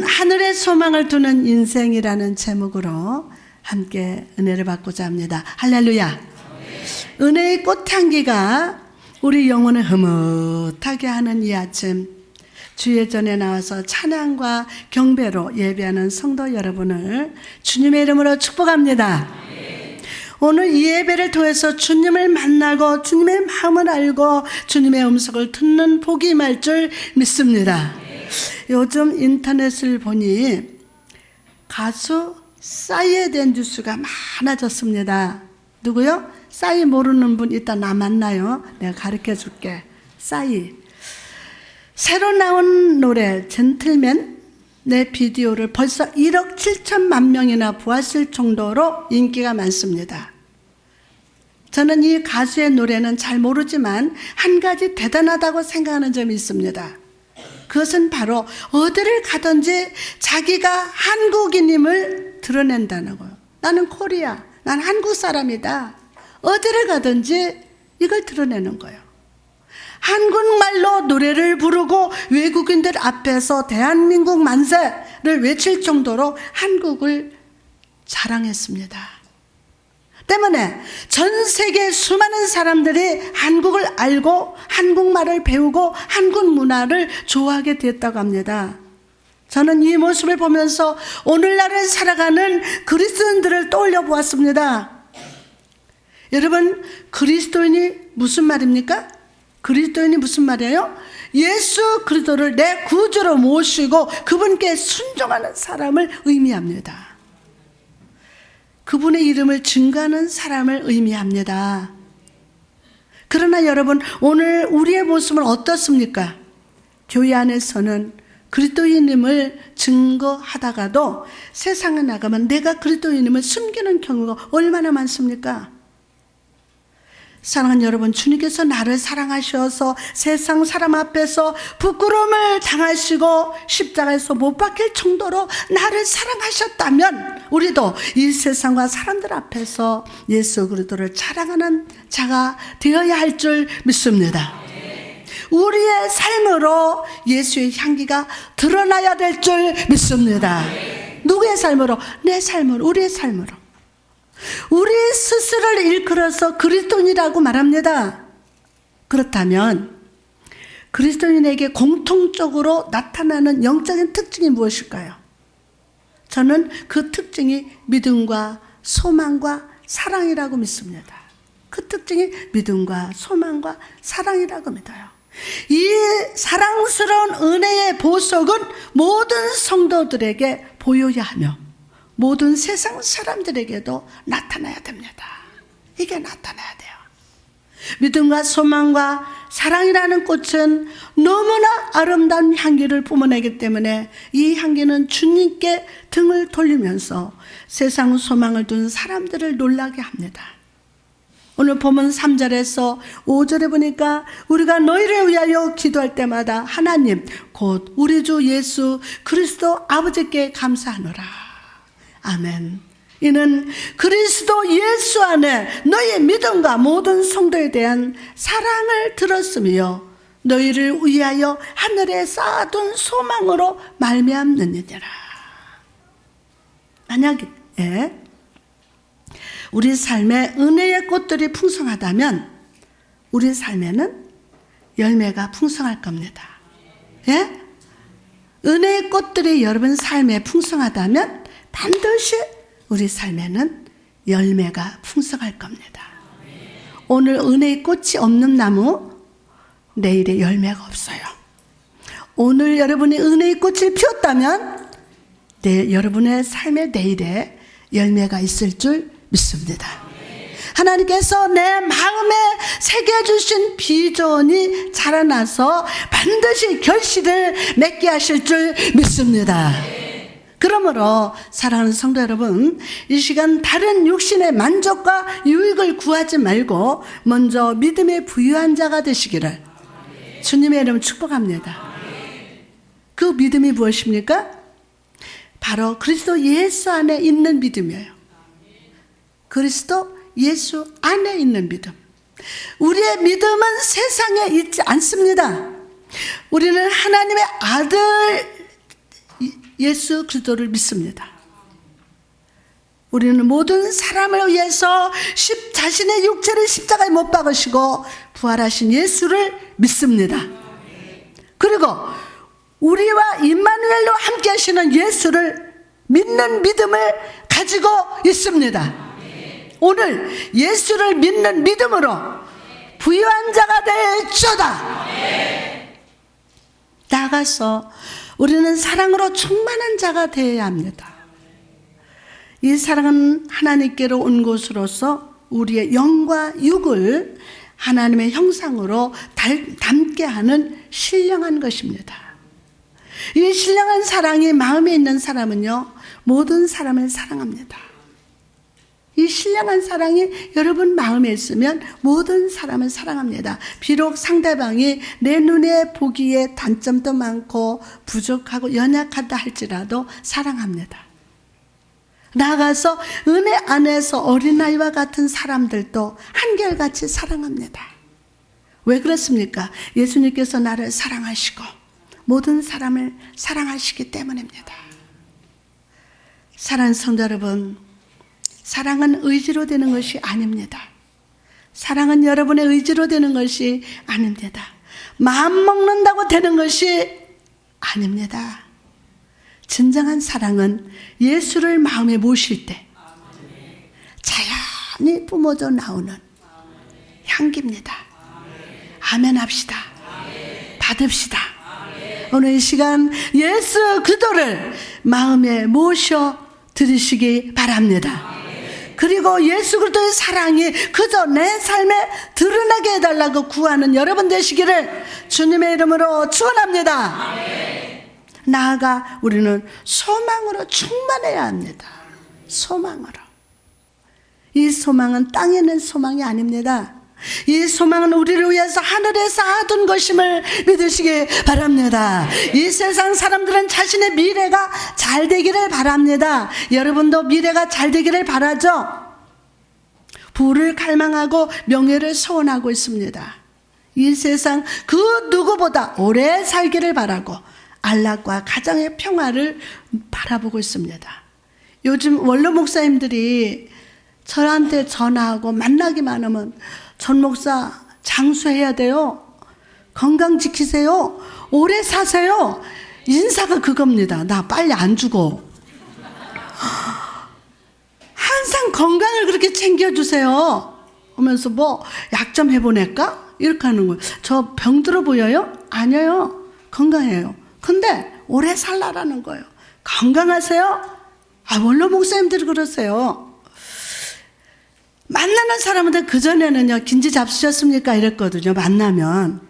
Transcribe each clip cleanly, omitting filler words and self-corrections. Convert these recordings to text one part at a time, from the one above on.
하늘의 소망을 두는 인생이라는 제목으로 함께 은혜를 받고자 합니다. 할렐루야. 은혜의 꽃향기가 우리 영혼을 흐뭇하게 하는 이 아침, 주의 전에 나와서 찬양과 경배로 예배하는 성도 여러분을 주님의 이름으로 축복합니다. 오늘 이 예배를 통해서 주님을 만나고 주님의 마음을 알고 주님의 음성을 듣는 복이 임할 줄 믿습니다. 요즘 인터넷을 보니 가수 싸이에 대한 뉴스가 많아졌습니다. 누구요? 싸이 모르는 분 이따 나 만나요. 내가 가르쳐 줄게. 싸이. 새로 나온 노래 젠틀맨 내 비디오를 벌써 1억 7천만 명이나 보았을 정도로 인기가 많습니다. 저는 이 가수의 노래는 잘 모르지만 한 가지 대단하다고 생각하는 점이 있습니다. 그것은 바로 어디를 가든지 자기가 한국인임을 드러낸다는 거예요. 나는 코리아, 난 한국 사람이다. 어디를 가든지 이걸 드러내는 거예요. 한국말로 노래를 부르고 외국인들 앞에서 대한민국 만세를 외칠 정도로 한국을 자랑했습니다. 때문에 전 세계 수많은 사람들이 한국을 알고 한국말을 배우고 한국 문화를 좋아하게 됐다고 합니다. 저는 이 모습을 보면서 오늘날을 살아가는 그리스도인들을 떠올려 보았습니다. 여러분, 그리스도인이 무슨 말입니까? 그리스도인이 무슨 말이에요? 예수 그리스도를 내 구주로 모시고 그분께 순종하는 사람을 의미합니다. 그분의 이름을 증거하는 사람을 의미합니다. 그러나 여러분, 오늘 우리의 모습은 어떻습니까? 교회 안에서는 그리스도인임을 증거하다가도 세상에 나가면 내가 그리스도인임을 숨기는 경우가 얼마나 많습니까? 사랑하는 여러분, 주님께서 나를 사랑하셔서 세상 사람 앞에서 부끄러움을 당하시고 십자가에서 못 박힐 정도로 나를 사랑하셨다면 우리도 이 세상과 사람들 앞에서 예수 그리스도를 자랑하는 자가 되어야 할 줄 믿습니다. 우리의 삶으로 예수의 향기가 드러나야 될 줄 믿습니다. 누구의 삶으로? 내 삶으로, 우리의 삶으로. 우리 스스로를 일컬어서 그리스도인이라고 말합니다. 그렇다면 그리스도인에게 공통적으로 나타나는 영적인 특징이 무엇일까요? 저는 그 특징이 믿음과 소망과 사랑이라고 믿습니다. 그 특징이 믿음과 소망과 사랑이라고 믿어요. 이 사랑스러운 은혜의 보석은 모든 성도들에게 보여야 하며 모든 세상 사람들에게도 나타나야 됩니다. 이게 나타나야 돼요. 믿음과 소망과 사랑이라는 꽃은 너무나 아름다운 향기를 뿜어내기 때문에 이 향기는 주님께 등을 돌리면서 세상 소망을 둔 사람들을 놀라게 합니다. 오늘 본문 3절에서 5절에 보니까 우리가 너희를 위하여 기도할 때마다 하나님 곧 우리 주 예수 그리스도 아버지께 감사하노라. 아멘. 이는 그리스도 예수 안에 너희의 믿음과 모든 성도에 대한 사랑을 들었으며 너희를 위하여 하늘에 쌓아둔 소망으로 말미암느니라. 만약에 우리 삶에 은혜의 꽃들이 풍성하다면 우리 삶에는 열매가 풍성할 겁니다. 예? 은혜의 꽃들이 여러분 삶에 풍성하다면 반드시 우리 삶에는 열매가 풍성할 겁니다. 오늘 은혜의 꽃이 없는 나무, 내일에 열매가 없어요. 오늘 여러분이 은혜의 꽃을 피웠다면 여러분의 삶의 내일에 열매가 있을 줄 믿습니다. 하나님께서 내 마음에 새겨주신 비전이 자라나서 반드시 결실을 맺게 하실 줄 믿습니다. 그러므로 사랑하는 성도 여러분, 이 시간 다른 육신의 만족과 유익을 구하지 말고 먼저 믿음의 부유한 자가 되시기를 주님의 이름 축복합니다. 그 믿음이 무엇입니까? 바로 그리스도 예수 안에 있는 믿음이에요. 그리스도 예수 안에 있는 믿음. 우리의 믿음은 세상에 있지 않습니다. 우리는 하나님의 아들 예수 그리스도를 믿습니다. 우리는 모든 사람을 위해서 자신의 육체를 십자가에 못 박으시고 부활하신 예수를 믿습니다. 그리고 우리와 임마누엘로 함께 하시는 예수를 믿는 믿음을 가지고 있습니다. 오늘 예수를 믿는 믿음으로 부유한 자가 될지어다. 나아가서 우리는 사랑으로 충만한 자가 되어야 합니다. 이 사랑은 하나님께로 온 것으로서 우리의 영과 육을 하나님의 형상으로 닮게 하는 신령한 것입니다. 이 신령한 사랑이 마음에 있는 사람은요, 모든 사람을 사랑합니다. 이 신령한 사랑이 여러분 마음에 있으면 모든 사람을 사랑합니다. 비록 상대방이 내 눈에 보기에 단점도 많고 부족하고 연약하다 할지라도 사랑합니다. 나아가서 은혜 안에서 어린아이와 같은 사람들도 한결같이 사랑합니다. 왜 그렇습니까? 예수님께서 나를 사랑하시고 모든 사람을 사랑하시기 때문입니다. 사랑하는 성도 여러분, 사랑은 의지로 되는 것이 아닙니다. 사랑은 여러분의 의지로 되는 것이 아닙니다. 마음 먹는다고 되는 것이 아닙니다. 진정한 사랑은 예수를 마음에 모실 때 자연히 뿜어져 나오는 향기입니다. 아멘 합시다. 받읍시다. 오늘 이 시간 예수 그리스도를 마음에 모셔 드리시기 바랍니다. 그리고 예수 그리스도의 사랑이 그저 내 삶에 드러나게 해달라고 구하는 여러분 되시기를 주님의 이름으로 축원합니다. 나아가 우리는 소망으로 충만해야 합니다. 소망으로. 이 소망은 땅에 있는 소망이 아닙니다. 이 소망은 우리를 위해서 하늘에 쌓아둔 것임을 믿으시기 바랍니다. 이 세상 사람들은 자신의 미래가 잘 되기를 바랍니다. 여러분도 미래가 잘 되기를 바라죠? 부를 갈망하고 명예를 소원하고 있습니다. 이 세상 그 누구보다 오래 살기를 바라고 안락과 가정의 평화를 바라보고 있습니다. 요즘 원로 목사님들이 저한테 전화하고 만나기만 하면 전 목사 장수해야 돼요. 건강 지키세요. 오래 사세요. 인사가 그겁니다. 나 빨리 안 죽어. 항상 건강을 그렇게 챙겨주세요. 하면서 뭐 약 좀 해보낼까? 이렇게 하는 거예요. 저 병들어 보여요? 아니에요. 건강해요. 근데 오래 살라라는 거예요. 건강하세요? 원로 목사님들이 그러세요. 만나는 사람한테 그전에는요, 긴지 잡수셨습니까? 이랬거든요. 만나면.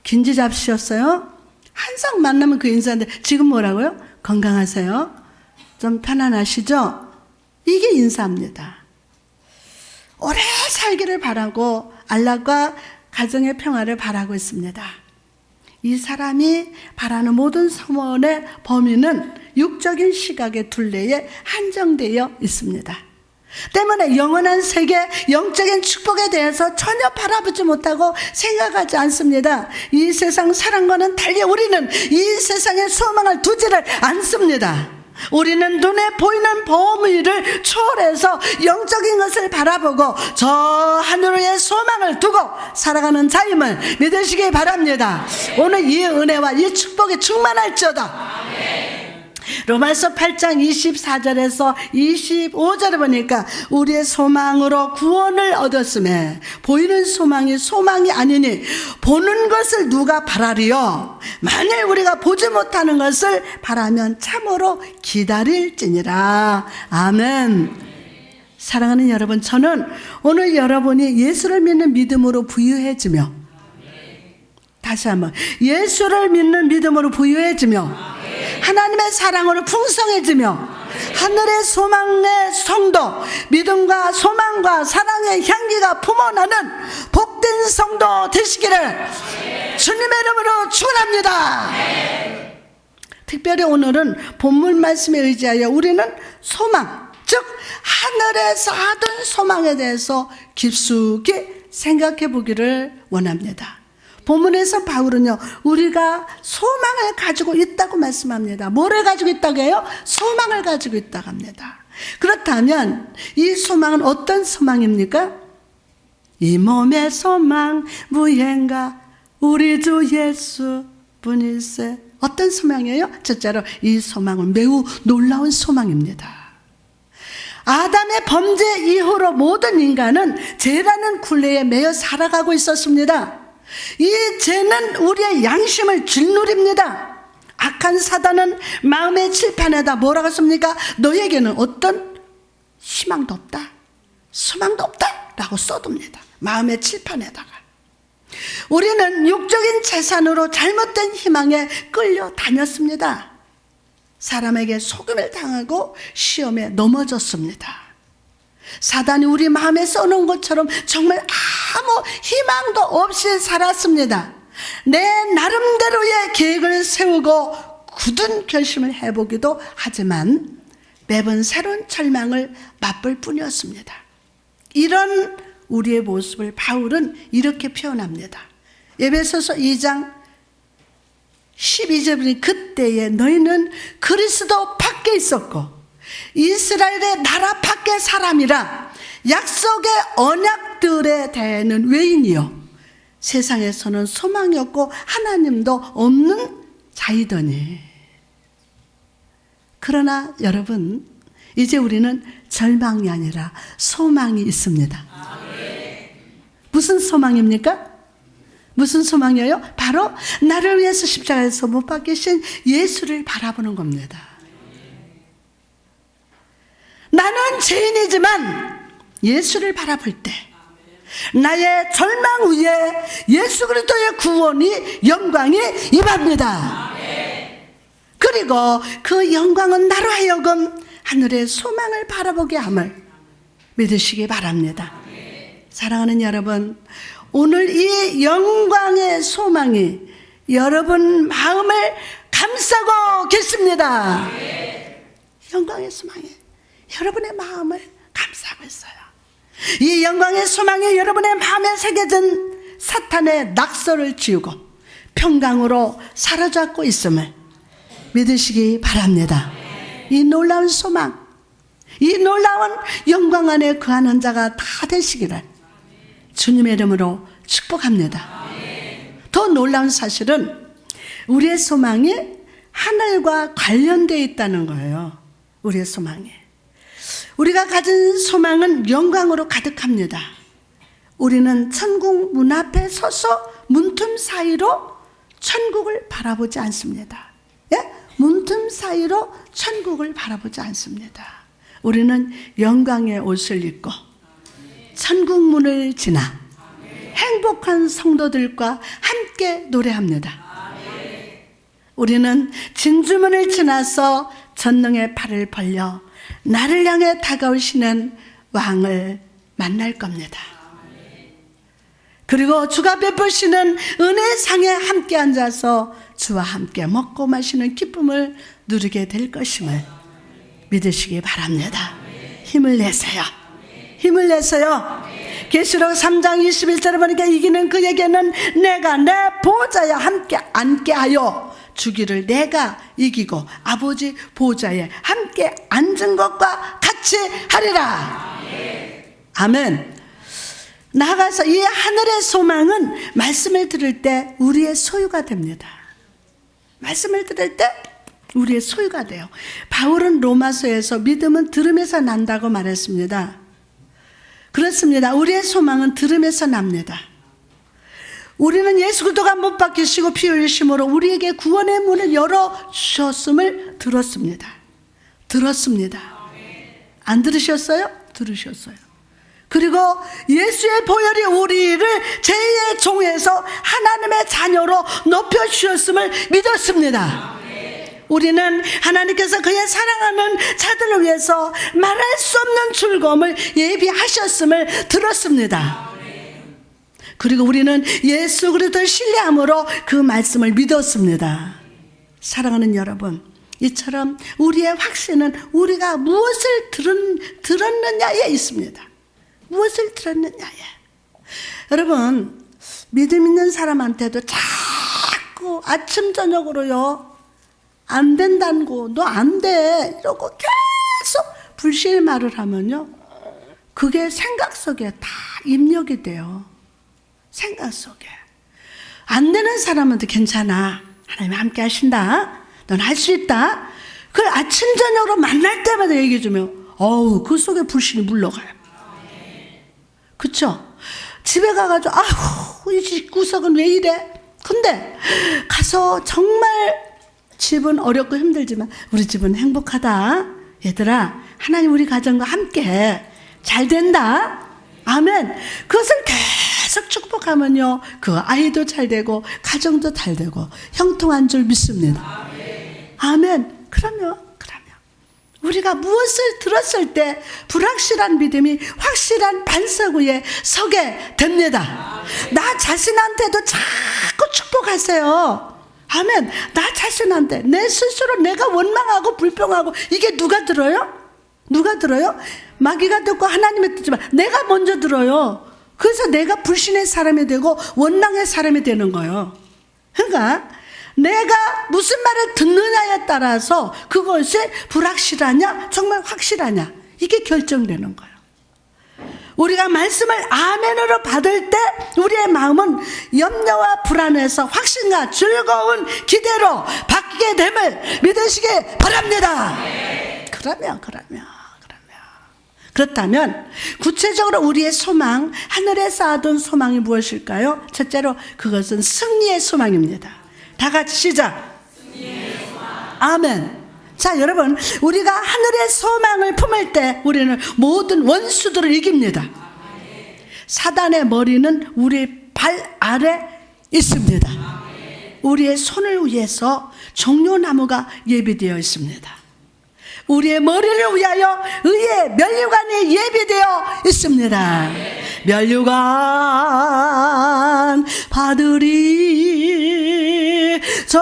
긴지 잡수셨어요? 항상 만나면 그 인사인데, 지금 뭐라고요? 건강하세요? 좀 편안하시죠? 이게 인사입니다. 오래 살기를 바라고, 안락과 가정의 평화를 바라고 있습니다. 이 사람이 바라는 모든 소원의 범위는 육적인 시각의 둘레에 한정되어 있습니다. 때문에 영원한 세계, 영적인 축복에 대해서 전혀 바라보지 못하고 생각하지 않습니다. 이 세상 사랑과는 달리 우리는 이 세상에 소망을 두지를 않습니다. 우리는 눈에 보이는 범위를 초월해서 영적인 것을 바라보고 저 하늘 위에 소망을 두고 살아가는 자임을 믿으시기 바랍니다. 오늘 이 은혜와 이 축복이 충만할지어다. 로마서 8장 24절에서 25절에 보니까 우리의 소망으로 구원을 얻었음에 보이는 소망이 아니니 보는 것을 누가 바라리요? 만일 우리가 보지 못하는 것을 바라면 참으로 기다릴지니라. 아멘. 사랑하는 여러분, 저는 오늘 여러분이 예수를 믿는 믿음으로 부유해지며, 다시 한번 예수를 믿는 믿음으로 부유해지며 하나님의 사랑으로 풍성해지며 하늘의 소망의 성도, 믿음과 소망과 사랑의 향기가 품어나는 복된 성도 되시기를 주님의 이름으로 축원합니다. 특별히 오늘은 본문 말씀에 의지하여 우리는 소망, 즉 하늘에서 하던 소망에 대해서 깊숙이 생각해 보기를 원합니다. 본문에서 바울은요, 우리가 소망을 가지고 있다고 말씀합니다. 뭐를 가지고 있다고 해요? 소망을 가지고 있다고 합니다. 그렇다면 이 소망은 어떤 소망입니까? 이 몸의 소망 무행가 우리 주 예수 뿐일세. 어떤 소망이에요? 첫째로 이 소망은 매우 놀라운 소망입니다. 아담의 범죄 이후로 모든 인간은 죄라는 굴레에 매여 살아가고 있었습니다. 이 죄는 우리의 양심을 짓누립니다. 악한 사단은 마음의 칠판에다 뭐라고 씁니까? 너에게는 어떤 희망도 없다, 소망도 없다 라고 써둡니다. 마음의 칠판에다가. 우리는 육적인 재산으로 잘못된 희망에 끌려다녔습니다. 사람에게 속임을 당하고 시험에 넘어졌습니다. 사단이 우리 마음에 써놓은 것처럼 정말 아무 희망도 없이 살았습니다. 내 나름대로의 계획을 세우고 굳은 결심을 해보기도 하지만 매번 새로운 절망을 맛볼 뿐이었습니다. 이런 우리의 모습을 바울은 이렇게 표현합니다. 에베소서 2장 12절에 그때에 너희는 그리스도 밖에 있었고 이스라엘의 나라 밖의 사람이라 약속의 언약들에 대해는 외인이요 세상에서는 소망이 없고 하나님도 없는 자이더니. 그러나 여러분, 이제 우리는 절망이 아니라 소망이 있습니다. 무슨 소망입니까? 무슨 소망이에요? 바로 나를 위해서 십자가에서 못 박히신 예수를 바라보는 겁니다. 나는 죄인이지만 예수를 바라볼 때 나의 절망 위에 예수 그리스도의 구원이 영광이 임합니다. 그리고 그 영광은 나로 하여금 하늘의 소망을 바라보게 함을 믿으시기 바랍니다. 사랑하는 여러분, 오늘 이 영광의 소망이 여러분 마음을 감싸고 계십니다. 영광의 소망이 여러분의 마음을 감싸고 있어요. 이 영광의 소망이 여러분의 마음에 새겨진 사탄의 낙서를 지우고 평강으로 사로잡고 있음을 믿으시기 바랍니다. 이 놀라운 소망, 이 놀라운 영광 안에 거하는 자가 다 되시기를 주님의 이름으로 축복합니다. 더 놀라운 사실은 우리의 소망이 하늘과 관련되어 있다는 거예요. 우리의 소망이. 우리가 가진 소망은 영광으로 가득합니다. 우리는 천국 문 앞에 서서 문틈 사이로 천국을 바라보지 않습니다. 예? 문틈 사이로 천국을 바라보지 않습니다. 우리는 영광의 옷을 입고 천국 문을 지나 행복한 성도들과 함께 노래합니다. 우리는 진주문을 지나서 전능의 팔을 벌려 나를 향해 다가오시는 왕을 만날 겁니다. 그리고 주가 베푸시는 은혜상에 함께 앉아서 주와 함께 먹고 마시는 기쁨을 누리게 될 것임을 믿으시기 바랍니다. 힘을 내세요. 힘을 내세요. 계시록 3장 21절에 보니까 이기는 그에게는 내가 내 보좌에 함께 앉게 하여 주기를 내가 이기고 아버지 보좌에 함께 앉은 것과 같이 하리라. 아멘. 나아가서 이 하늘의 소망은 말씀을 들을 때 우리의 소유가 됩니다. 말씀을 들을 때 우리의 소유가 돼요. 바울은 로마서에서 믿음은 들음에서 난다고 말했습니다. 그렇습니다. 우리의 소망은 들음에서 납니다. 우리는 예수 그리스도가 못 박히시고 피 흘리심으로 우리에게 구원의 문을 열어주셨음을 들었습니다. 들었습니다. 안 들으셨어요? 들으셨어요. 그리고 예수의 보혈이 우리를 죄의 종에서 하나님의 자녀로 높여주셨음을 믿었습니다. 우리는 하나님께서 그의 사랑하는 자들을 위해서 말할 수 없는 즐거움을 예비하셨음을 들었습니다. 그리고 우리는 예수 그리스도를 신뢰함으로 그 말씀을 믿었습니다. 사랑하는 여러분, 이처럼 우리의 확신은 우리가 무엇을 들었느냐에 있습니다. 무엇을 들었느냐에. 여러분, 믿음 있는 사람한테도 자꾸 아침 저녁으로요, 안 된다고, 너 안 돼, 이러고 계속 불신의 말을 하면요, 그게 생각 속에 다 입력이 돼요. 생각 속에. 안 되는 사람한테 괜찮아, 하나님이 함께 하신다, 넌 할 수 있다, 그걸 아침 저녁으로 만날 때마다 얘기해 주면 어우, 그 속에 불신이 물러가요. 그쵸? 집에 가가지고 아휴, 이 집 구석은 왜 이래? 근데 가서 정말 집은 어렵고 힘들지만 우리 집은 행복하다, 얘들아 하나님 우리 가정과 함께 잘 된다, 아멘. 그것을 계속 축복하면요, 그 아이도 잘 되고 가정도 잘 되고 형통한 줄 믿습니다. 아멘. 그러면 우리가 무엇을 들었을 때 불확실한 믿음이 확실한 반석 위에 서게 됩니다. 나 자신한테도 자꾸 축복하세요. 아멘. 나 자신한테, 내 스스로 내가 원망하고 불평하고, 이게 누가 들어요? 누가 들어요? 마귀가 듣고 하나님이 듣지만 내가 먼저 들어요. 그래서 내가 불신의 사람이 되고 원망의 사람이 되는 거예요. 그러니까 내가 무슨 말을 듣느냐에 따라서 그것이 불확실하냐 정말 확실하냐, 이게 결정되는 거예요. 우리가 말씀을 아멘으로 받을 때 우리의 마음은 염려와 불안에서 확신과 즐거운 기대로 바뀌게 됨을 믿으시기 바랍니다. 그렇다면 구체적으로 우리의 소망, 하늘에 쌓아둔 소망이 무엇일까요? 첫째로 그것은 승리의 소망입니다. 다 같이 시작. 아멘. 자, 여러분, 우리가 하늘의 소망을 품을 때 우리는 모든 원수들을 이깁니다. 사단의 머리는 우리 발 아래 있습니다. 우리의 손을 위해서 종려나무가 예비되어 있습니다. 우리의 머리를 위하여 의의 면류관이 예비되어 있습니다. 면류관 받으리 저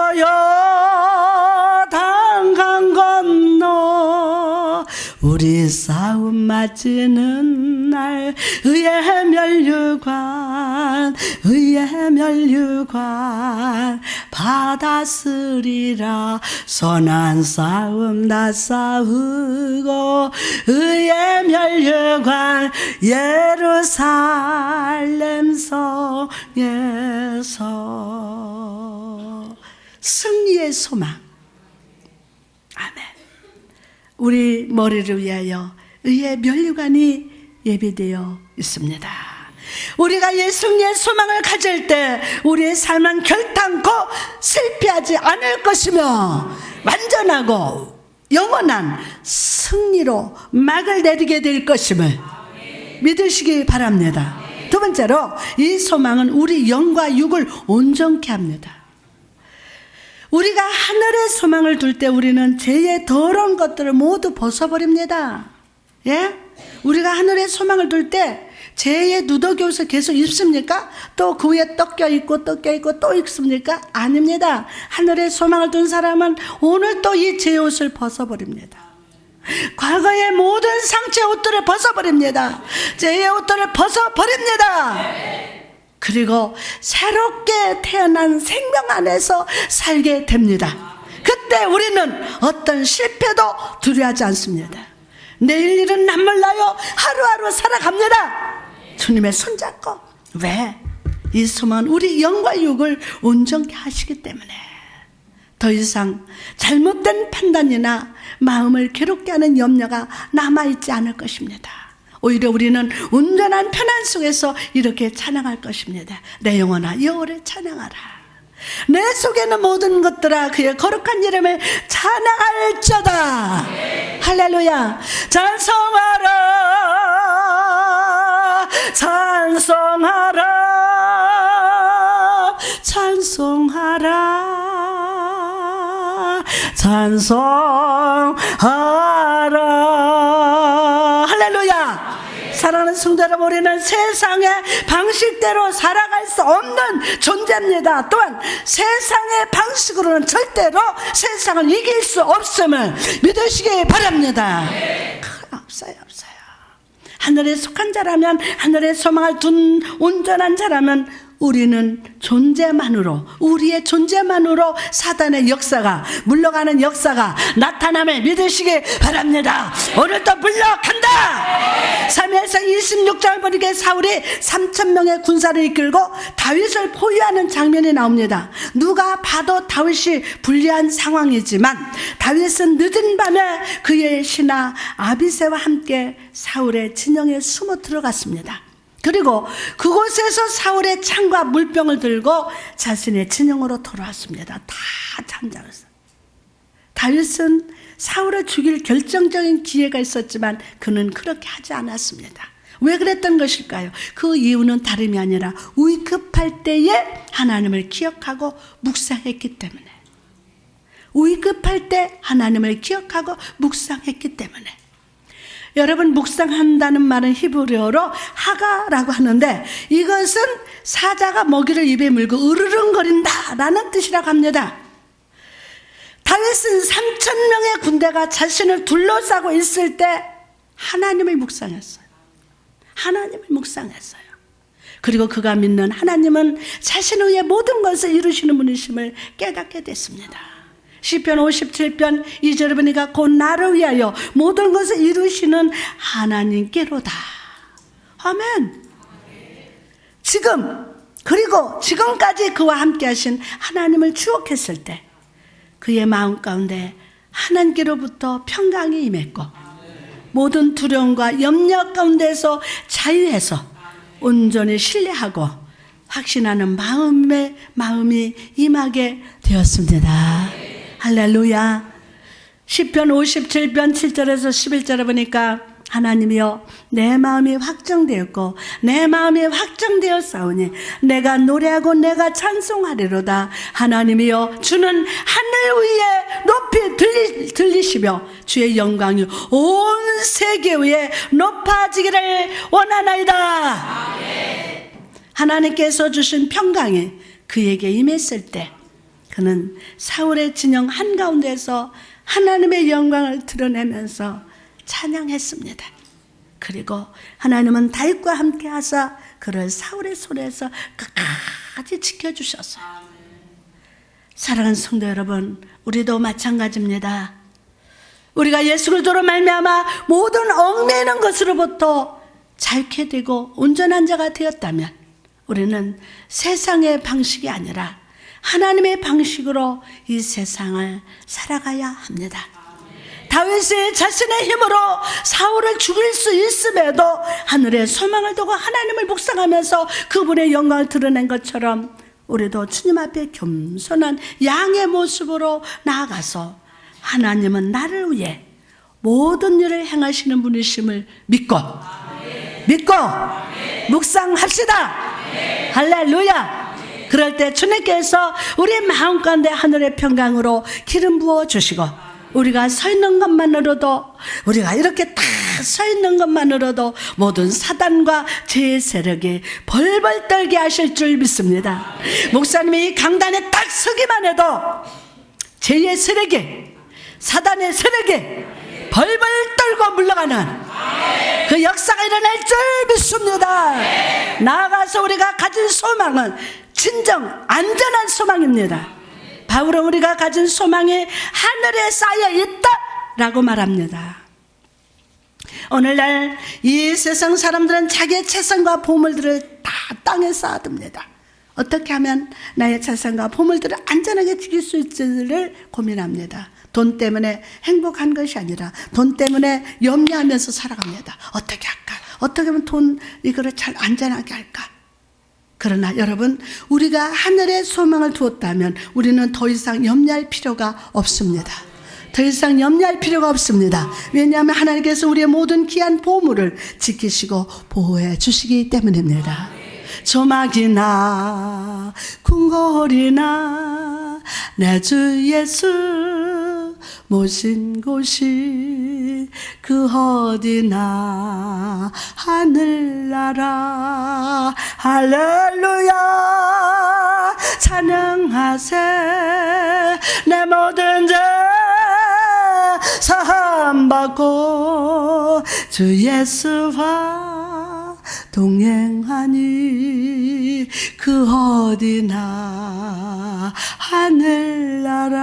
요단강 건너 우리 싸움 맞지는 날 의의 면류관 받았으리라. 선한 싸움 다 싸우고 의의 면류관 예루살렘 성에서 승리의 소망. 아멘. 우리 머리를 위하여 의의 면류관이 예비되어 있습니다. 우리가 승리의 소망을 가질 때 우리의 삶은 결단코 실패하지 않을 것이며 완전하고 영원한 승리로 막을 내리게 될 것임을 믿으시기 바랍니다. 두 번째로 이 소망은 우리 영과 육을 온전케 합니다. 우리가 하늘의 소망을 둘 때 우리는 죄의 더러운 것들을 모두 벗어버립니다. 예? 우리가 하늘의 소망을 둘 때 죄의 누더기 옷을 계속 입습니까? 또 그 위에 또 껴입고 또 입습니까? 아닙니다. 하늘의 소망을 둔 사람은 오늘 또 이 죄의 옷을 벗어버립니다. 과거의 모든 상처의 옷들을 벗어버립니다. 죄의 옷들을 벗어버립니다. 그리고 새롭게 태어난 생명 안에서 살게 됩니다. 그때 우리는 어떤 실패도 두려워하지 않습니다. 내일 일은 난 몰라요. 하루하루 살아갑니다. 주님의 손잡고. 왜? 이 소망은 우리 영과 육을 온전케 하시기 때문에 더 이상 잘못된 판단이나 마음을 괴롭게 하는 염려가 남아있지 않을 것입니다. 오히려 우리는 온전한 편안 속에서 이렇게 찬양할 것입니다. 내 영혼아 여호와를 찬양하라. 내 속에는 모든 것들아 그의 거룩한 이름을 찬양할지어다. 할렐루야. 찬송하라 찬송하라 찬송하라. 할렐루야. 사랑하는 성도 여러분, 우리는 세상의 방식대로 살아갈 수 없는 존재입니다. 또한 세상의 방식으로는 절대로 세상을 이길 수 없음을 믿으시기 바랍니다. 없어요. 하늘에 속한 자라면, 하늘의 소망을 둔 온전한 자라면 우리는 존재만으로, 우리의 존재만으로 사단의 역사가, 물러가는 역사가 나타남을 믿으시기 바랍니다. 오늘도 물러간다. 사무엘상 26장을 보니까 사울이 3,000명의 군사를 이끌고 다윗을 포위하는 장면이 나옵니다. 누가 봐도 다윗이 불리한 상황이지만 다윗은 늦은 밤에 그의 신하 아비새와 함께 사울의 진영에 숨어 들어갔습니다. 그리고 그곳에서 사울의 창과 물병을 들고 자신의 진영으로 돌아왔습니다. 다 잠자었어요. 다윗은 사울을 죽일 결정적인 기회가 있었지만 그는 그렇게 하지 않았습니다. 왜 그랬던 것일까요? 그 이유는 다름이 아니라 위급할 때에 하나님을 기억하고 묵상했기 때문에, 위급할 때 하나님을 기억하고 묵상했기 때문에. 여러분, 묵상한다는 말은 히브리어로 하가라고 하는데 이것은 사자가 먹이를 입에 물고 으르렁거린다라는 뜻이라고 합니다. 다윗은 3,000명의 군대가 자신을 둘러싸고 있을 때 하나님을 묵상했어요. 하나님을 묵상했어요. 그리고 그가 믿는 하나님은 자신을 위해 모든 것을 이루시는 분이심을 깨닫게 됐습니다. 시편 57편 2절에 보니까 곧 나를 위하여 모든 것을 이루시는 하나님께로다. 아멘. 지금, 그리고 지금까지 그와 함께 하신 하나님을 추억했을 때 그의 마음 가운데 하나님께로부터 평강이 임했고 모든 두려움과 염려 가운데서 자유해서 온전히 신뢰하고 확신하는 마음이 임하게 되었습니다. 할렐루야. 시편 57편 7절에서 11절에 보니까 하나님이여 내 마음이 확정되었고 내 마음이 확정되었사오니 내가 노래하고 내가 찬송하리로다. 하나님이여 주는 하늘 위에 높이 들리시며 주의 영광이 온 세계 위에 높아지기를 원하나이다. 아멘. 하나님께서 주신 평강이 그에게 임했을 때 그는 사울의 진영 한가운데서 하나님의 영광을 드러내면서 찬양했습니다. 그리고 하나님은 다윗과 함께 하사 그를 사울의 손에서 끝까지 지켜주셨어요. 사랑하는 성도 여러분, 우리도 마찬가지입니다. 우리가 예수 그리스도로 말미암아 모든 얽매이는 것으로부터 자유케 되고 온전한 자가 되었다면 우리는 세상의 방식이 아니라 하나님의 방식으로 이 세상을 살아가야 합니다. 다윗이 자신의 힘으로 사울을 죽일 수 있음에도 하늘에 소망을 두고 하나님을 묵상하면서 그분의 영광을 드러낸 것처럼 우리도 주님 앞에 겸손한 양의 모습으로 나아가서 하나님은 나를 위해 모든 일을 행하시는 분이심을 믿고 묵상합시다. 할렐루야. 그럴 때 주님께서 우리 마음 가운데 하늘의 평강으로 기름 부어 주시고 우리가 서 있는 것만으로도, 우리가 이렇게 딱 서 있는 것만으로도 모든 사단과 죄의 세력이 벌벌 떨게 하실 줄 믿습니다. 목사님이 이 강단에 딱 서기만 해도 죄의 세력이, 사단의 세력이 벌벌 떨고 물러가는 그 역사가 일어날 줄 믿습니다. 나아가서 우리가 가진 소망은 진정 안전한 소망입니다. 바울은 우리가 가진 소망이 하늘에 쌓여 있다라고 말합니다. 오늘날 이 세상 사람들은 자기의 재산과 보물들을 다 땅에 쌓아둡니다. 어떻게 하면 나의 재산과 보물들을 안전하게 지킬 수 있을지를 고민합니다. 돈 때문에 행복한 것이 아니라 돈 때문에 염려하면서 살아갑니다. 어떻게 할까? 어떻게 하면 돈 이거를 잘 안전하게 할까? 그러나 여러분, 우리가 하늘에 소망을 두었다면 우리는 더 이상 염려할 필요가 없습니다. 더 이상 염려할 필요가 없습니다. 왜냐하면 하나님께서 우리의 모든 귀한 보물을 지키시고 보호해 주시기 때문입니다. 조막이나 궁궐이나 내 주 예수 모신 곳이 그 어디나 하늘나라. 할렐루야. 찬양하세. 내 모든 죄 사함받고 주 예수와 동행하니 우리 그 어디나 하늘나라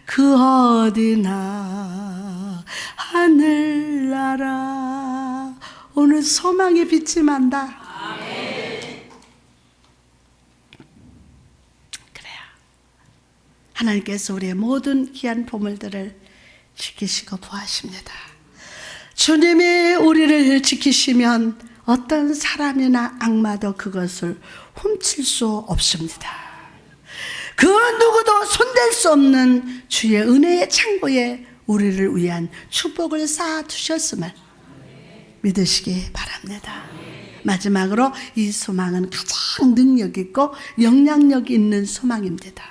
그 어디나 하늘나라 오늘 소망의 빛이 만다. 그래요. 하나님께서 우리의 모든 귀한 보물들을 지키시고 보하십니다. 주님이 우리를 지키시면 어떤 사람이나 악마도 그것을 훔칠 수 없습니다. 그 누구도 손댈 수 없는 주의 은혜의 창고에 우리를 위한 축복을 쌓아두셨음을 믿으시기 바랍니다. 마지막으로 이 소망은 가장 능력 있고 영향력 있는 소망입니다.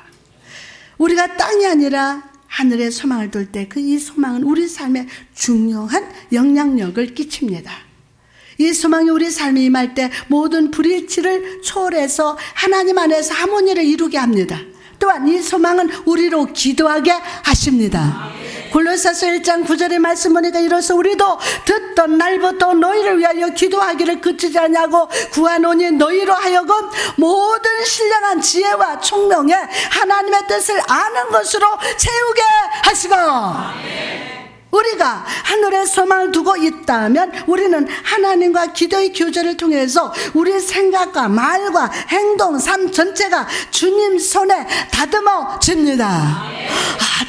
우리가 땅이 아니라 하늘에 소망을 둘 때 그 이 소망은 우리 삶에 중요한 영향력을 끼칩니다. 이 소망이 우리 삶에 임할 때 모든 불일치를 초월해서 하나님 안에서 하모니를 이루게 합니다. 또한 이 소망은 우리로 기도하게 하십니다. 골로새서 1장 9절의 말씀 보니까 이로써 우리도 듣던 날부터 너희를 위하여 기도하기를 그치지 않냐고 구하노니 너희로 하여금 모든 신령한 지혜와 총명에 하나님의 뜻을 아는 것으로 채우게 하시고 우리가 하늘에 소망을 두고 있다면 우리는 하나님과 기도의 교제를 통해서 우리의 생각과 말과 행동, 삶 전체가 주님 손에 다듬어집니다.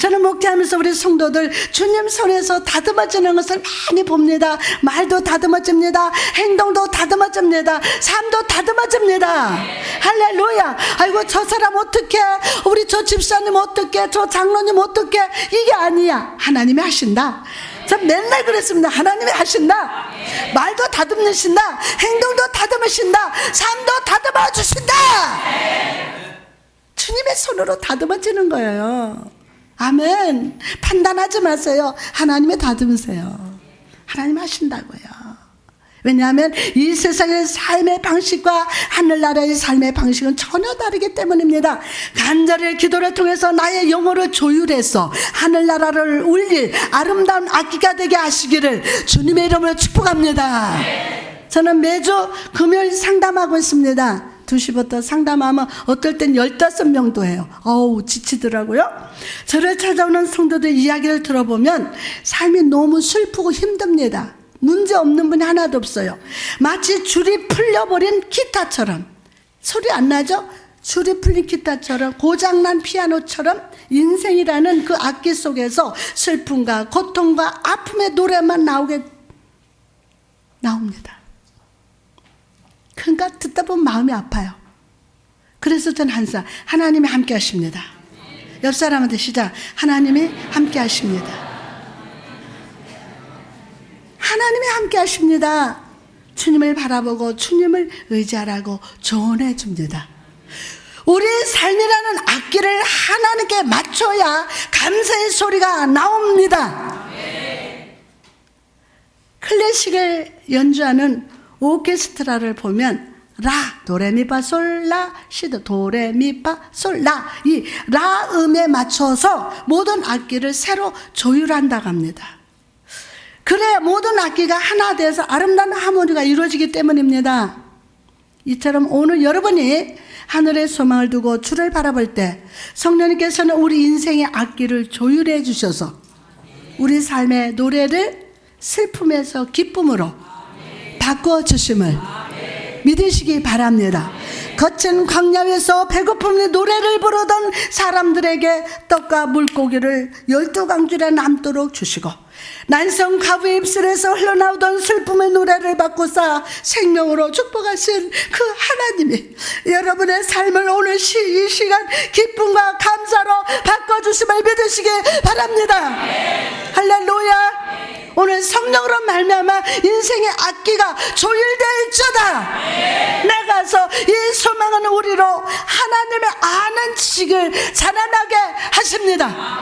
저는 목회하면서 우리 성도들 주님 손에서 다듬어지는 것을 많이 봅니다. 말도 다듬어집니다. 행동도 다듬어집니다. 삶도 다듬어집니다. 할렐루야. 아이고 저 사람 어떻게, 우리 저 집사님 어떻게, 저 장로님 어떻게, 이게 아니야. 하나님이 하신다. 전 맨날 그랬습니다. 하나님이 하신다. 말도 다듬으신다. 행동도 다듬으신다. 삶도 다듬어 주신다. 주님의 손으로 다듬어지는 거예요. 아멘. 판단하지 마세요. 하나님이 다듬으세요. 하나님 하신다고요. 왜냐하면 이 세상의 삶의 방식과 하늘나라의 삶의 방식은 전혀 다르기 때문입니다. 간절히 기도를 통해서 나의 영혼을 조율해서 하늘나라를 울릴 아름다운 악기가 되게 하시기를 주님의 이름으로 축복합니다. 저는 매주 금요일 상담하고 있습니다. 2시부터 상담하면 어떨 땐 15명도 해요. 어우 지치더라고요. 저를 찾아오는 성도들 이야기를 들어보면 삶이 너무 슬프고 힘듭니다. 문제 없는 분이 하나도 없어요. 마치 줄이 풀려버린 기타처럼. 소리 안 나죠? 줄이 풀린 기타처럼, 고장난 피아노처럼 인생이라는 그 악기 속에서 슬픔과 고통과 아픔의 노래만 나옵니다. 그러니까 듣다 보면 마음이 아파요. 그래서 저는 항상 하나님이 함께 하십니다. 옆 사람한테 시작. 하나님이 함께 하십니다. 하나님이 함께 하십니다. 주님을 바라보고 주님을 의지하라고 조언해 줍니다. 우리의 삶이라는 악기를 하나님께 맞춰야 감사의 소리가 나옵니다. 클래식을 연주하는 오케스트라를 보면 라, 도레미파솔, 라, 시도 도레미파, 솔, 라, 이 라 음에 맞춰서 모든 악기를 새로 조율한다고 합니다. 그래 모든 악기가 하나 돼서 아름다운 하모니가 이루어지기 때문입니다. 이처럼 오늘 여러분이 하늘의 소망을 두고 주를 바라볼 때 성령님께서는 우리 인생의 악기를 조율해 주셔서 우리 삶의 노래를 슬픔에서 기쁨으로 바꿔주심을 믿으시기 바랍니다. 거친 광야에서 배고픔의 노래를 부르던 사람들에게 떡과 물고기를 12강줄에 남도록 주시고 난성 가부의 입술에서 흘러나오던 슬픔의 노래를 바꾸사 생명으로 축복하신 그 하나님이 여러분의 삶을 오늘 이 시간 기쁨과 감사로 바꿔주심을 믿으시기 바랍니다. 할렐루야. 오늘 성령으로 말미암아 인생의 악기가 조율될지어다. 나가서 이 소망은 우리로 하나님의 아는 지식을 자라나게 하십니다.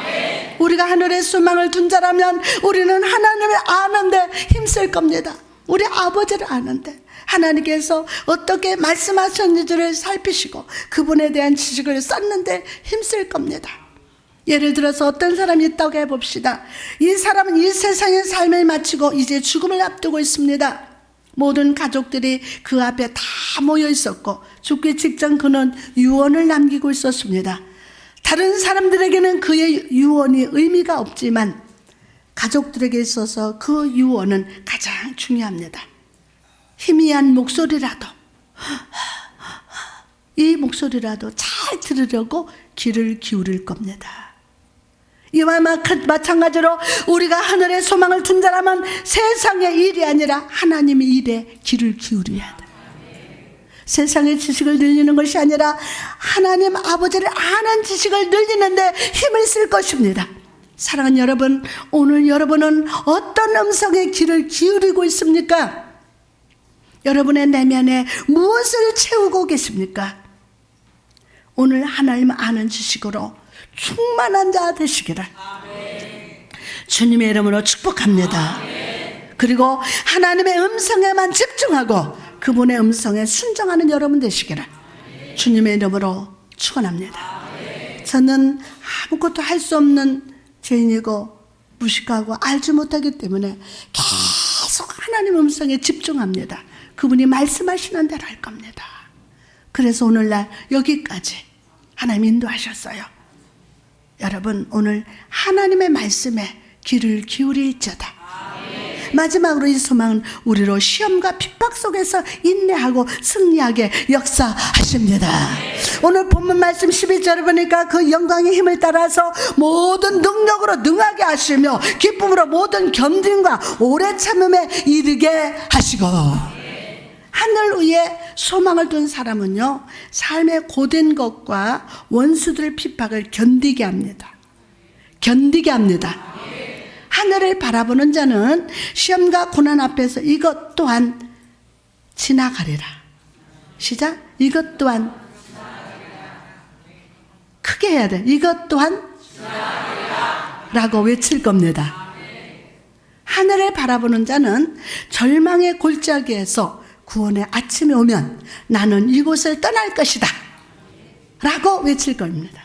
우리가 하늘의 소망을 둔 자라면 우리는 하나님을 아는데 힘쓸 겁니다. 우리 아버지를 아는데 하나님께서 어떻게 말씀하셨는지를 살피시고 그분에 대한 지식을 쌓는데 힘쓸 겁니다. 예를 들어서 어떤 사람이 있다고 해봅시다. 이 사람은 이 세상의 삶을 마치고 이제 죽음을 앞두고 있습니다. 모든 가족들이 그 앞에 다 모여 있었고 죽기 직전 그는 유언을 남기고 있었습니다. 다른 사람들에게는 그의 유언이 의미가 없지만 가족들에게 있어서 그 유언은 가장 중요합니다. 희미한 목소리라도, 이 목소리라도 잘 들으려고 귀를 기울일 겁니다. 이와 마찬가지로 우리가 하늘의 소망을 둔 자라면 세상의 일이 아니라 하나님의 일에 귀를 기울여야 돼. 세상의 지식을 늘리는 것이 아니라 하나님 아버지를 아는 지식을 늘리는데 힘을 쓸 것입니다. 사랑하는 여러분, 오늘 여러분은 어떤 음성에 귀를 기울이고 있습니까? 여러분의 내면에 무엇을 채우고 계십니까? 오늘 하나님 아는 지식으로 충만한 자 되시기를 주님의 이름으로 축복합니다. 그리고 하나님의 음성에만 집중하고 그분의 음성에 순종하는 여러분 되시기를 주님의 이름으로 축원합니다. 저는 아무것도 할 수 없는 죄인이고 무식하고 알지 못하기 때문에 계속 하나님 음성에 집중합니다. 그분이 말씀하시는 대로 할 겁니다. 그래서 오늘날 여기까지 하나님 인도하셨어요. 여러분, 오늘 하나님의 말씀에 귀를 기울일지어다. 마지막으로 이 소망은 우리로 시험과 핍박 속에서 인내하고 승리하게 역사하십니다. 오늘 본문 말씀 12절을 보니까 그 영광의 힘을 따라서 모든 능력으로 능하게 하시며 기쁨으로 모든 견딘과 오래 참음에 이르게 하시고, 하늘 위에 소망을 둔 사람은요, 삶의 고된 것과 원수들의 핍박을 견디게 합니다. 견디게 합니다. 하늘을 바라보는 자는 시험과 고난 앞에서 이것 또한 지나가리라. 시작. 이것 또한 크게 해야 돼. 이것 또한 라고 외칠 겁니다. 하늘을 바라보는 자는 절망의 골짜기에서 구원의 아침이 오면 나는 이곳을 떠날 것이다 라고 외칠 겁니다.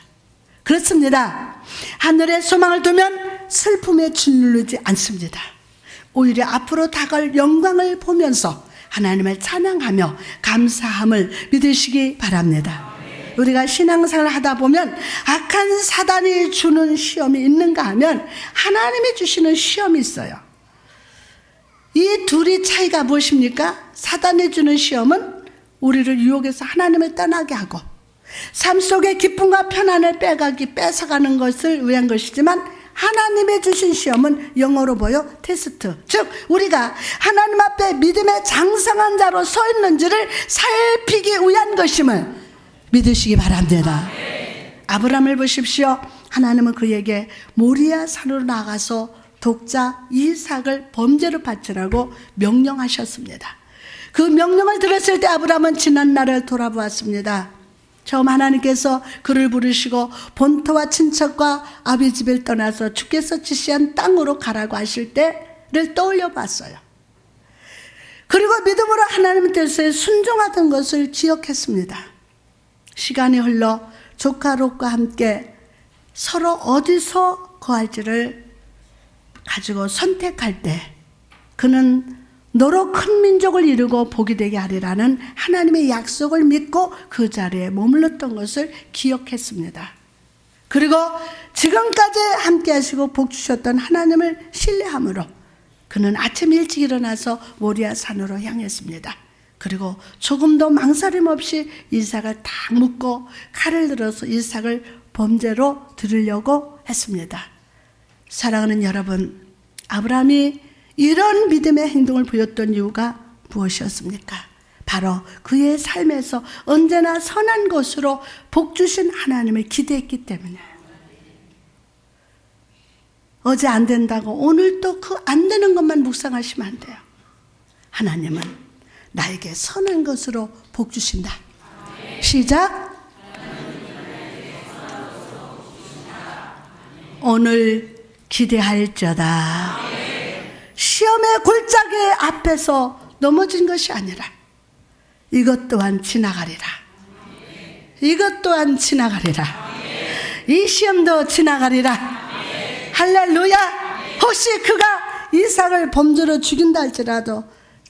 그렇습니다. 하늘에 소망을 두면 슬픔에 짓누르지 않습니다. 오히려 앞으로 다가올 영광을 보면서 하나님을 찬양하며 감사함을 믿으시기 바랍니다. 우리가 신앙생활을 하다 보면 악한 사단이 주는 시험이 있는가 하면 하나님이 주시는 시험이 있어요. 이 둘이 차이가 무엇입니까? 사단이 주는 시험은 우리를 유혹해서 하나님을 떠나게 하고 삶 속의 기쁨과 편안을 뺏어가는 것을 위한 것이지만, 하나님의 주신 시험은 영어로 보여 테스트, 즉 우리가 하나님 앞에 믿음의 장성한 자로 서 있는지를 살피기 위한 것임을 믿으시기 바랍니다. 아브라함을 보십시오. 하나님은 그에게 모리아 산으로 나가서 독자 이삭을 범죄로 바치라고 명령하셨습니다. 그 명령을 들었을 때 아브라함은 지난 날을 돌아보았습니다. 처음 하나님께서 그를 부르시고 본토와 친척과 아비 집을 떠나서 주께서 지시한 땅으로 가라고 하실 때를 떠올려 봤어요. 그리고 믿음으로 하나님 뜻에 순종하던 것을 기억했습니다. 시간이 흘러 조카 롯과 함께 서로 어디서 거할지를 가지고 선택할 때 그는 너로 큰 민족을 이루고 복이 되게 하리라는 하나님의 약속을 믿고 그 자리에 머물렀던 것을 기억했습니다. 그리고 지금까지 함께 하시고 복 주셨던 하나님을 신뢰함으로 그는 아침 일찍 일어나서 모리아 산으로 향했습니다. 그리고 조금도 망설임 없이 이삭을 딱 묶고 칼을 들어서 이삭을 범죄로 드리려고 했습니다. 사랑하는 여러분, 아브라함이 이런 믿음의 행동을 보였던 이유가 무엇이었습니까? 바로 그의 삶에서 언제나 선한 것으로 복 주신 하나님을 기대했기 때문에. 어제 안 된다고 오늘 또 그 안 되는 것만 묵상하시면 안 돼요. 하나님은 나에게 선한 것으로 복 주신다. 시작. 오늘 기대할지어다. 시험의 골짜기 앞에서 넘어진 것이 아니라 이것 또한 지나가리라. 이것 또한 지나가리라. 이 시험도 지나가리라. 할렐루야. 혹시 그가 이삭을 범죄로 죽인다 할지라도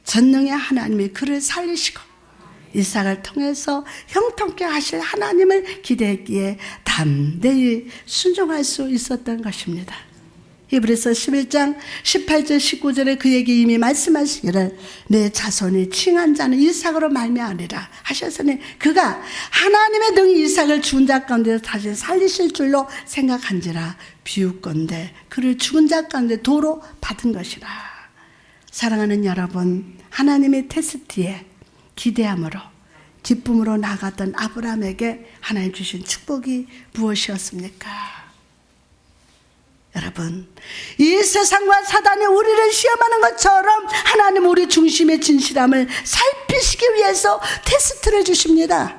전능의 하나님이 그를 살리시고 이삭을 통해서 형통케 하실 하나님을 기대했기에 담대히 순종할 수 있었던 것입니다. 히브리서 11장 18절 19절에 그에게 이미 말씀하시기를 내 자손이 칭한 자는 이삭으로 말미암으리라 하셨으니 그가 하나님의 능히 이삭을 죽은 자 가운데서 다시 살리실 줄로 생각한지라 비웃건대 그를 죽은 자 가운데 도로 받은 것이라. 사랑하는 여러분, 하나님의 테스트에 기대함으로 기쁨으로 나갔던 아브라함에게 하나님 주신 축복이 무엇이었습니까? 여러분, 이 세상과 사단이 우리를 시험하는 것처럼 하나님 우리 중심의 진실함을 살피시기 위해서 테스트를 주십니다.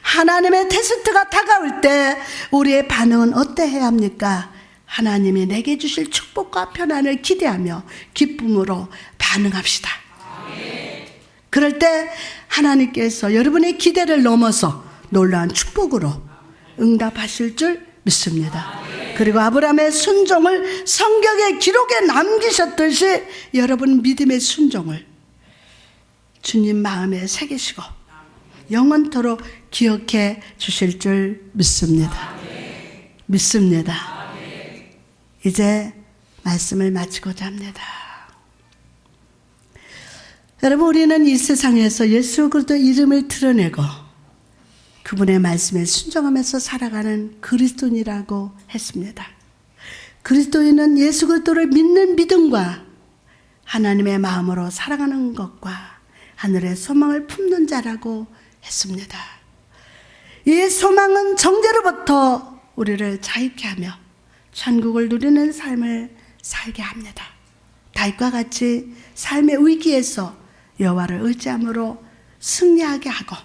하나님의 테스트가 다가올 때 우리의 반응은 어떠해야 합니까? 하나님이 내게 주실 축복과 편안을 기대하며 기쁨으로 반응합시다. 그럴 때 하나님께서 여러분의 기대를 넘어서 놀라운 축복으로 응답하실 줄 믿습니다. 그리고 아브라함의 순종을 성경의 기록에 남기셨듯이 여러분 믿음의 순종을 주님 마음에 새기시고 영원토록 기억해 주실 줄 믿습니다. 믿습니다. 이제 말씀을 마치고자 합니다. 여러분, 우리는 이 세상에서 예수 그리스도 이름을 드러내고 그분의 말씀에 순종하면서 살아가는 그리스도인이라고 했습니다. 그리스도인은 예수 그리스도를 믿는 믿음과 하나님의 마음으로 살아가는 것과 하늘의 소망을 품는 자라고 했습니다. 이 소망은 정죄로부터 우리를 자유케 하며 천국을 누리는 삶을 살게 합니다. 다윗과 같이 삶의 위기에서 여호와를 의지함으로 승리하게 하고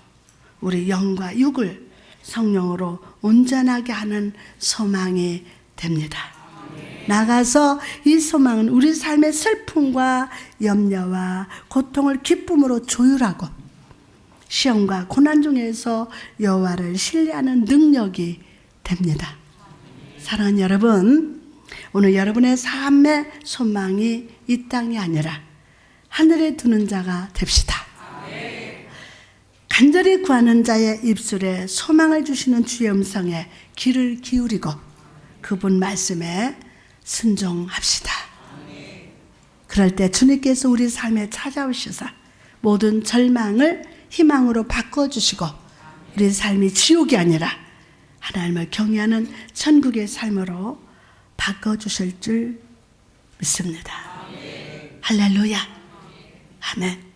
우리 영과 육을 성령으로 온전하게 하는 소망이 됩니다. 나가서 이 소망은 우리 삶의 슬픔과 염려와 고통을 기쁨으로 조율하고 시험과 고난 중에서 여호와를 신뢰하는 능력이 됩니다. 사랑하는 여러분, 오늘 여러분의 삶의 소망이 이 땅이 아니라 하늘에 두는 자가 됩시다. 간절히 구하는 자의 입술에 소망을 주시는 주의 음성에 귀를 기울이고 그분 말씀에 순종합시다. 그럴 때 주님께서 우리 삶에 찾아오셔서 모든 절망을 희망으로 바꿔주시고 우리 삶이 지옥이 아니라 하나님을 경외하는 천국의 삶으로 바꿔주실 줄 믿습니다. 할렐루야. 아멘.